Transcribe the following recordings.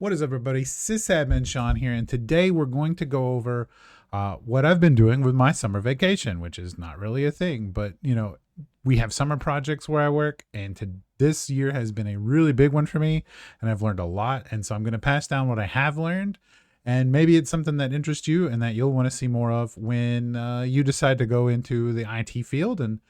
What is up, everybody? Sysadmin Sean here, and today we're going to go over what I've been doing with my summer vacation, which is not really a thing, but we have summer projects where I work, and this year has been a really big one for me, and I've learned a lot, and so I'm going to pass down what I have learned, and maybe it's something that interests you and that you'll want to see more of when you decide to go into the IT field, and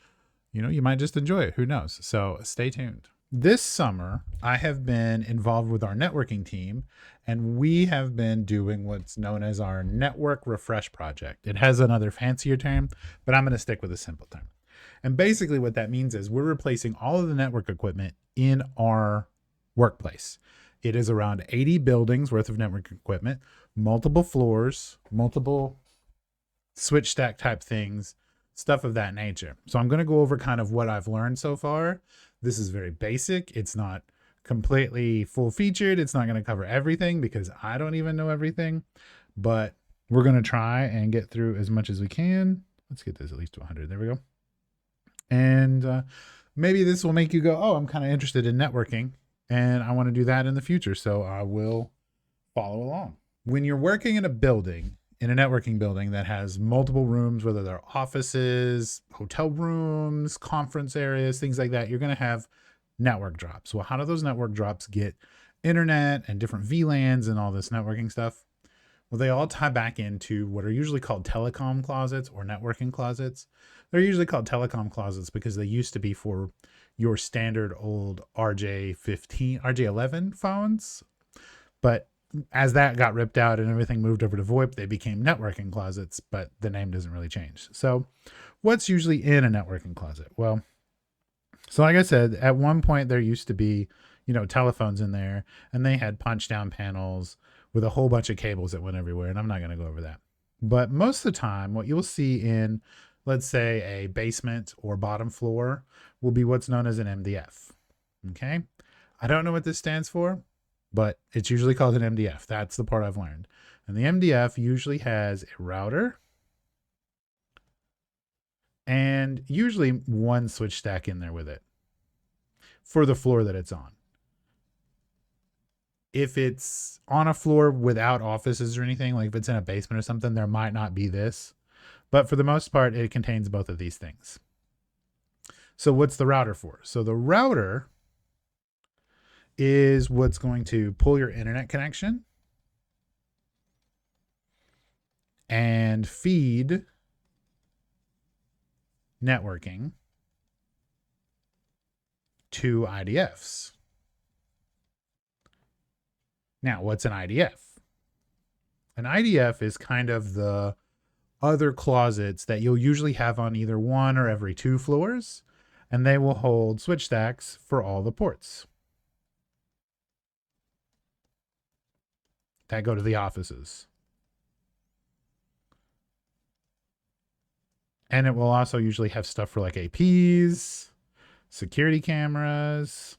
you might just enjoy it. Who knows? So stay tuned. This summer, I have been involved with our networking team, and we have been doing what's known as our network refresh project. It has another fancier term, but I'm going to stick with a simple term. And basically, what that means is we're replacing all of the network equipment in our workplace. It is around 80 buildings worth of network equipment, multiple floors, multiple switch stack type things, stuff of that nature. So I'm going to go over kind of what I've learned so far. This is very basic. It's not completely full featured. It's not going to cover everything because I don't even know everything, but we're going to try and get through as much as we can. Let's get this at least to 100. There we go. And maybe this will make you go, oh, I'm kind of interested in networking and I want to do that in the future. So I will follow along. When you're working in a building, in a networking building that has multiple rooms, whether they're offices, hotel rooms, conference areas, things like that, you're going to have network drops. Well, how do those network drops get internet and different VLANs and all this networking stuff? Well, they all tie back into what are usually called telecom closets or networking closets. They're usually called telecom closets because they used to be for your standard old RJ15, RJ11 phones. But as that got ripped out and everything moved over to VoIP, they became networking closets, but the name doesn't really change. So what's usually in a networking closet? Well, so like I said, at one point there used to be, telephones in there, and they had punch down panels with a whole bunch of cables that went everywhere. And I'm not going to go over that. But most of the time, what you'll see in, let's say, a basement or bottom floor will be what's known as an MDF. Okay. I don't know what this stands for, but it's usually called an MDF. That's the part I've learned. And the MDF usually has a router and usually one switch stack in there with it for the floor that it's on. If it's on a floor without offices or anything, like if it's in a basement or something, there might not be this. But for the most part, it contains both of these things. So what's the router for? So the router is what's going to pull your internet connection and feed networking to IDFs. Now, what's an IDF? An IDF is kind of the other closets that you'll usually have on either one or every two floors, and they will hold switch stacks for all the ports that go to the offices. And it will also usually have stuff for like APs, security cameras.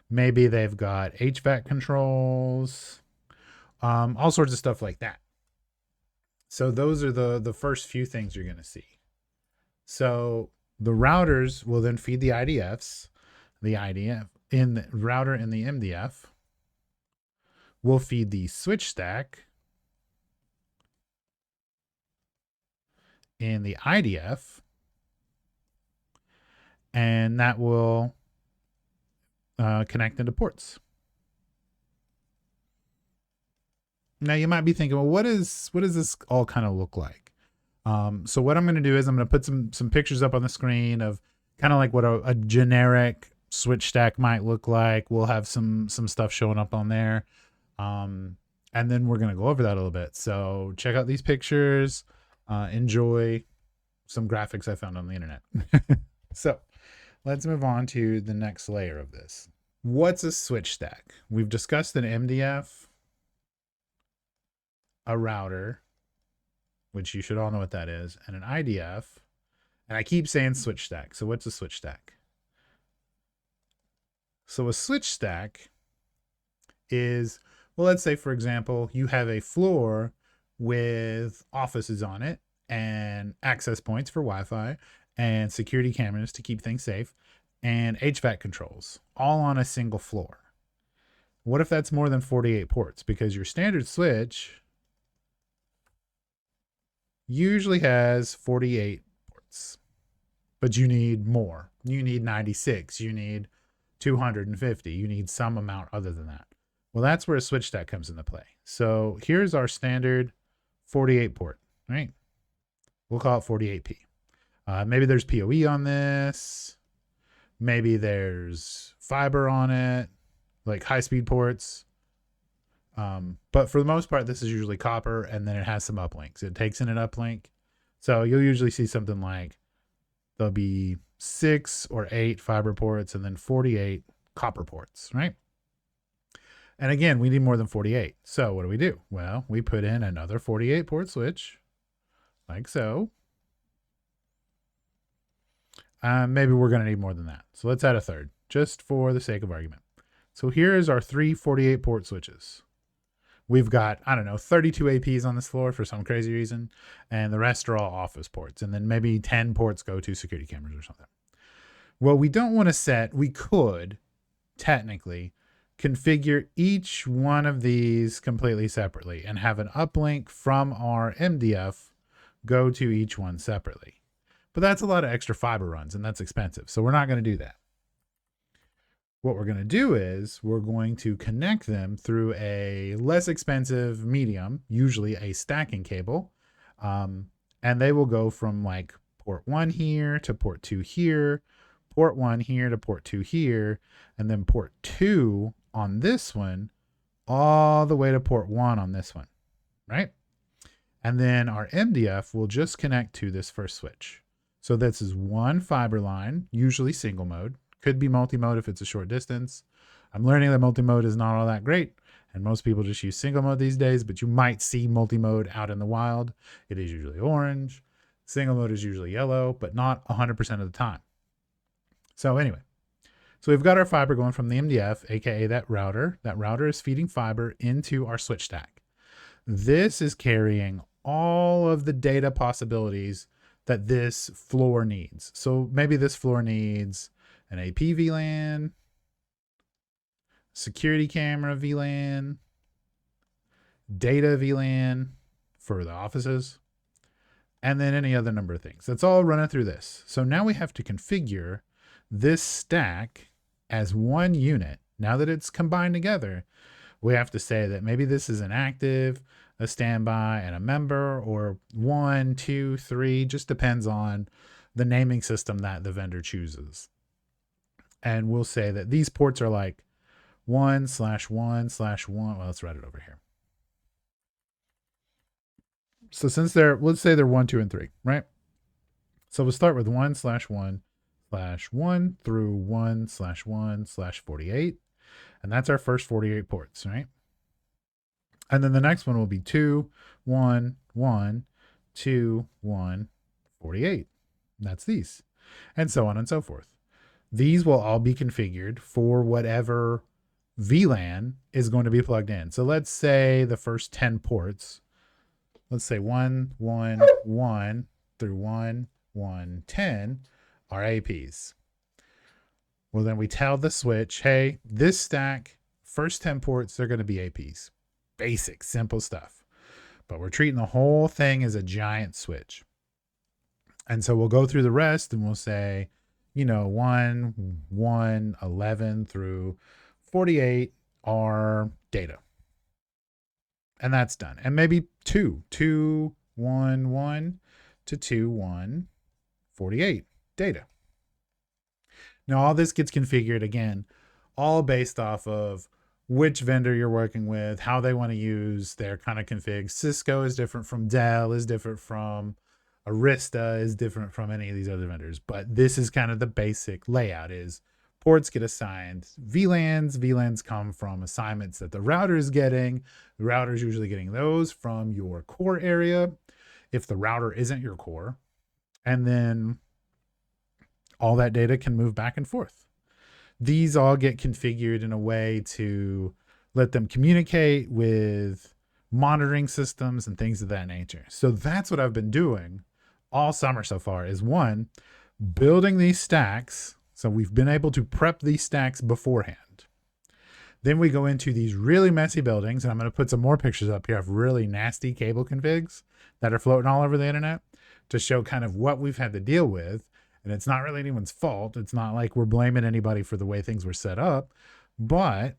Maybe they've got HVAC controls, all sorts of stuff like that. So those are the first few things you're going to see. So the routers will then feed the IDFs. The IDF in the router and the MDF will feed the switch stack in the IDF, and that will connect into ports. Now you might be thinking, well, what does this all kind of look like? So what I'm going to do is I'm going to put some pictures up on the screen of kind of like what a generic switch stack might look like. We'll have some stuff showing up on there. And then we're going to go over that a little bit. So check out these pictures, enjoy some graphics I found on the internet. So let's move on to the next layer of this. What's a switch stack? We've discussed an MDF, a router, which you should all know what that is, and an IDF. And I keep saying switch stack. So what's a switch stack? So a switch stack is, well, let's say, for example, you have a floor with offices on it and access points for Wi-Fi and security cameras to keep things safe and HVAC controls all on a single floor. What if that's more than 48 ports? Because your standard switch usually has 48 ports, but you need more. You need 96. You need 250. You need some amount other than that. Well, that's where a switch stack comes into play. So here's our standard 48 port, right? We'll call it 48P. Maybe there's PoE on this. Maybe there's fiber on it, like high-speed ports. But for the most part, this is usually copper, and then it has some uplinks. It takes in an uplink. So you'll usually see something like there'll be 6 or 8 fiber ports and then 48 copper ports, right? And again, we need more than 48. So what do? Well, we put in another 48 port switch, like so. Maybe we're going to need more than that. So let's add a third, just for the sake of argument. So here is our 3 48 port switches. We've got, I don't know, 32 APs on this floor for some crazy reason, and the rest are all office ports. And then maybe 10 ports go to security cameras or something. Well, we don't want to set, we could technically configure each one of these completely separately and have an uplink from our MDF go to each one separately. But that's a lot of extra fiber runs, and that's expensive. So we're not going to do that. What we're going to do is we're going to connect them through a less expensive medium, usually a stacking cable. And they will go from like port 1 here to port 2 here, port 1 here to port 2 here, and then port 2 on this one all the way to port 1 on this one, right? And then our MDF will just connect to this first switch. So this is one fiber line, usually single mode. Could be multi-mode if it's a short distance. I'm learning that multi-mode is not all that great, and most people just use single mode these days, but you might see multi-mode out in the wild. It is usually orange. Single mode is usually yellow, but not 100% of the time. So anyway, so we've got our fiber going from the MDF, aka that router. That router is feeding fiber into our switch stack. This is carrying all of the data possibilities that this floor needs. So maybe this floor needs an AP VLAN, security camera VLAN, data VLAN for the offices, and then any other number of things. That's all running through this. So now we have to configure this stack as one unit. Now that it's combined together, we have to say that maybe this is an active, a standby, and a member, or 1, 2, 3, just depends on the naming system that the vendor chooses. And we'll say that these ports are like 1/1/1. Well, let's write it over here. So since let's say they're 1, 2, and 3, right? So we'll start with 1/1/1 through 1/1/48. And that's our first 48 ports, right? And then the next one will be 2, 1, 1, 2, 1, 48. That's these. And so on and so forth. These will all be configured for whatever VLAN is going to be plugged in. So let's say the first 10 ports, let's say 1, 1, 1 through 1, 1, 10 are APs. Well, then we tell the switch, hey, this stack, first 10 ports, they're going to be APs. Basic, simple stuff. But we're treating the whole thing as a giant switch. And so we'll go through the rest and we'll say, 1, 1, 11 through 48 are data. And that's done. And maybe 2, 1, 1 to 2, 1, 48 data. Now all this gets configured again, all based off of which vendor you're working with, how they want to use their kind of config. Cisco is different from Dell, is different from Arista, is different from any of these other vendors. But this is kind of the basic layout is ports get assigned VLANs. VLANs come from assignments that the router is getting. The router is usually getting those from your core area if the router isn't your core. And then all that data can move back and forth. These all get configured in a way to let them communicate with monitoring systems and things of that nature. So that's what I've been doing all summer so far is one, building these stacks. So we've been able to prep these stacks beforehand. Then we go into these really messy buildings, and I'm going to put some more pictures up here of really nasty cable configs that are floating all over the internet to show kind of what we've had to deal with. And it's not really anyone's fault. It's not like we're blaming anybody for the way things were set up, but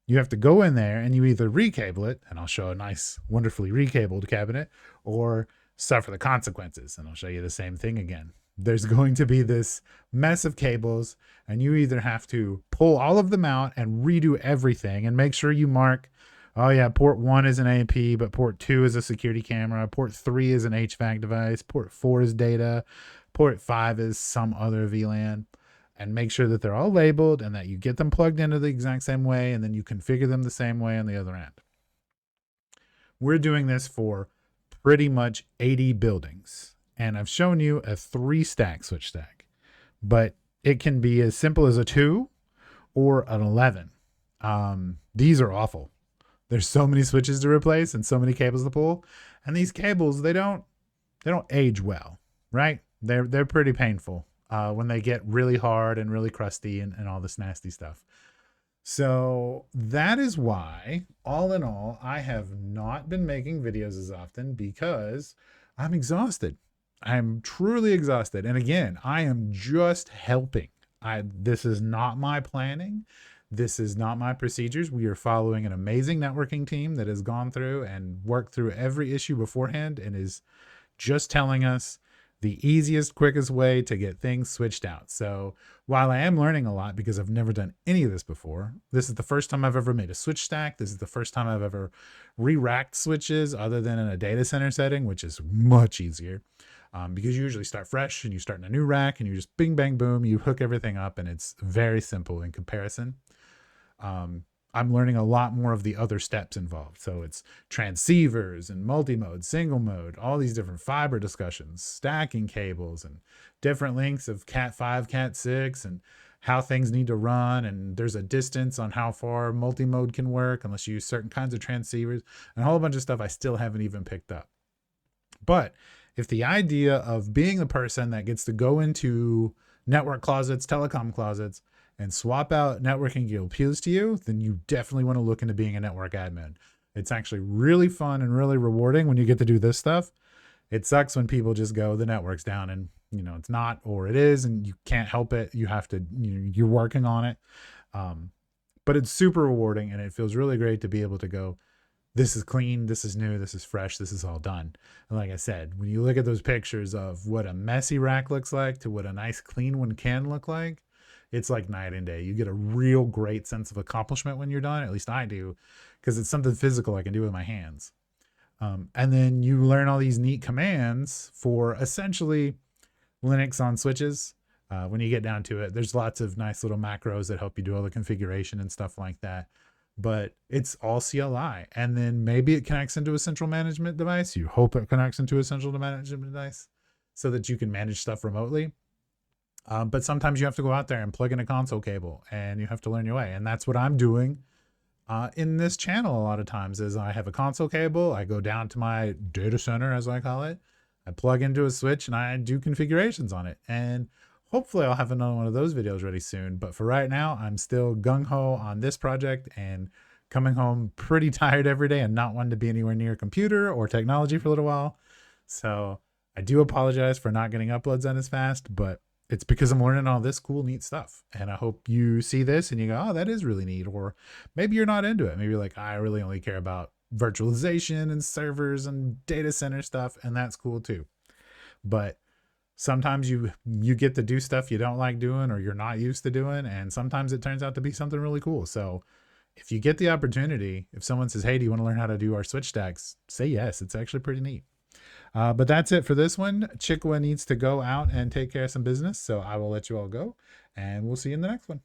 you have to go in there and you either recable it, and I'll show a nice, wonderfully recabled cabinet, or suffer the consequences, and I'll show you the same thing again. There's going to be this mess of cables, and you either have to pull all of them out and redo everything and make sure you mark, oh yeah, port 1 is an AP, but port 2 is a security camera, port 3 is an HVAC device, port 4 is data, port 5 is some other VLAN, and make sure that they're all labeled and that you get them plugged into the exact same way, and then you configure them the same way on the other end. We're doing this for pretty much 80 buildings, and I've shown you a 3-stack switch stack, but it can be as simple as a 2 or an 11. These are awful. There's so many switches to replace and so many cables to pull, and these cables, they don't age well, right? They're pretty painful when they get really hard and really crusty and all this nasty stuff. So that is why, all in all, I have not been making videos as often, because I'm exhausted. I'm truly exhausted. And again, I am just helping. This is not my planning. This is not my procedures. We are following an amazing networking team that has gone through and worked through every issue beforehand and is just telling us the easiest, quickest way to get things switched out. So while I am learning a lot because I've never done any of this before, this is the first time I've ever made a switch stack. This is the first time I've ever re-racked switches other than in a data center setting, which is much easier because you usually start fresh and you start in a new rack and you just bing, bang, boom, you hook everything up, and it's very simple in comparison. I'm learning a lot more of the other steps involved. So it's transceivers and multi-mode, single mode, all these different fiber discussions, stacking cables and different lengths of Cat 5, Cat 6, and how things need to run. And there's a distance on how far multi-mode can work unless you use certain kinds of transceivers, and a whole bunch of stuff I still haven't even picked up. But if the idea of being the person that gets to go into network closets, telecom closets, and swap out networking gear appeals to you, then you definitely want to look into being a network admin. It's actually really fun and really rewarding when you get to do this stuff. It sucks when people just go, the network's down, and it's not, or it is, and you can't help it. You have to, you're working on it. But it's super rewarding, and it feels really great to be able to go, this is clean, this is new, this is fresh, this is all done. And like I said, when you look at those pictures of what a messy rack looks like to what a nice clean one can look like, it's like night and day. You get a real great sense of accomplishment when you're done. At least I do, because it's something physical I can do with my hands. And then you learn all these neat commands for essentially Linux on switches. When you get down to it, there's lots of nice little macros that help you do all the configuration and stuff like that. But it's all CLI. And then maybe it connects into a central management device. You hope it connects into a central management device so that you can manage stuff remotely. But sometimes you have to go out there and plug in a console cable, and you have to learn your way. And that's what I'm doing in this channel a lot of times is I have a console cable. I go down to my data center, as I call it. I plug into a switch and I do configurations on it. And hopefully I'll have another one of those videos ready soon. But for right now, I'm still gung-ho on this project and coming home pretty tired every day and not wanting to be anywhere near a computer or technology for a little while. So I do apologize for not getting uploads done as fast, but it's because I'm learning all this cool, neat stuff. And I hope you see this and you go, oh, that is really neat. Or maybe you're not into it. Maybe you're like, I really only care about virtualization and servers and data center stuff. And that's cool too. But sometimes you get to do stuff you don't like doing or you're not used to doing. And sometimes it turns out to be something really cool. So if you get the opportunity, if someone says, hey, do you want to learn how to do our switch stacks? Say yes. It's actually pretty neat. But that's it for this one. Chikwa needs to go out and take care of some business, so I will let you all go, and we'll see you in the next one.